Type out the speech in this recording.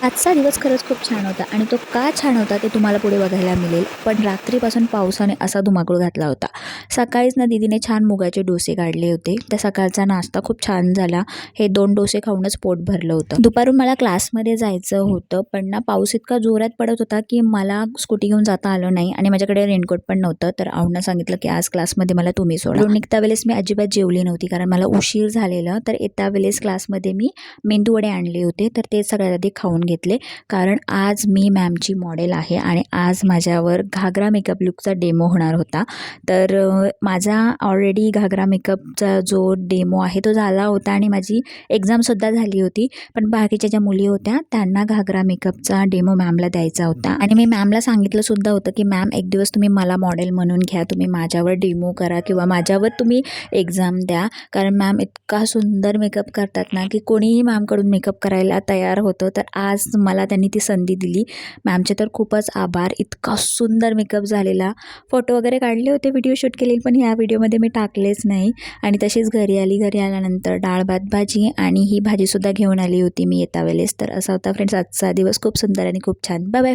आजचा दिवस खरंच खूप छान होता आणि तो का छान होता ते तुम्हाला पुढे बघायला मिळेल. पण रात्रीपासून पावसाने असा धुमाकूळ घातला होता. सकाळीच ना दीदीने छान मुगाचे डोसे काढले होते. त्या सकाळचा नाश्ता खूप छान झाला. हे 2 डोसे खाऊनच पोट भरलं होतं. दुपारून मला क्लासमध्ये जायचं होतं, पण ना पाऊस इतका जोरात पडत होता की मला स्कूटी घेऊन जाता आलं नाही आणि माझ्याकडे रेनकोट पण नव्हतं. तर आऊनं सांगितलं की आज क्लासमध्ये मला तुम्ही सोडा. घरून निघता वेळेस मी अजिबात जेवली नव्हती कारण मला उशीर झालेला. तर येत्या वेळेस क्लासमध्ये मी मेंदूवडे आणले होते, तर ते सगळ्यात आधी खाऊन घेतले. कारण आज मी मॅमची मॉडेल आहे आणि आज माझ्यावर घागरा मेकअप लुकचा डेमो होणार होता. तर माझा ऑलरेडी घागरा मेकअपचा जो डेमो आहे तो झाला होता आणि माझी एक्झामसुद्धा झाली होती. पण बाकीच्या ज्या मुली होत्या त्यांना घागरा मेकअपचा डेमो मॅमला द्यायचा होता आणि मी मॅमला सांगितलंसुद्धा होतं की मॅम एक दिवस तुम्ही मला मॉडेल म्हणून घ्या, तुम्ही माझ्यावर डेमो करा किंवा माझ्यावर तुम्ही एक्झाम द्या. कारण मॅम इतका सुंदर मेकअप करतात ना की कोणीही मॅमकडून मेकअप करायला तयार होतं. तर आज मला त्यांनी ती संधी दिली. मॅमचे तर खूपच आभार. इतका सुंदर मेकअप झालेला. फोटो वगैरे काढले होते, व्हिडिओ शूट केलेली, पण ह्या व्हिडिओमध्ये मी टाकलेच नाही. आणि तशीच घरी आली. घरी आल्यानंतर डाळ भात भाजी आणि ही भाजीसुद्धा घेऊन आली होती मी येता वेळेस. तर असा होता फ्रेंड्स आजचा दिवस. खूप सुंदर आणि खूप छान. Bye bye.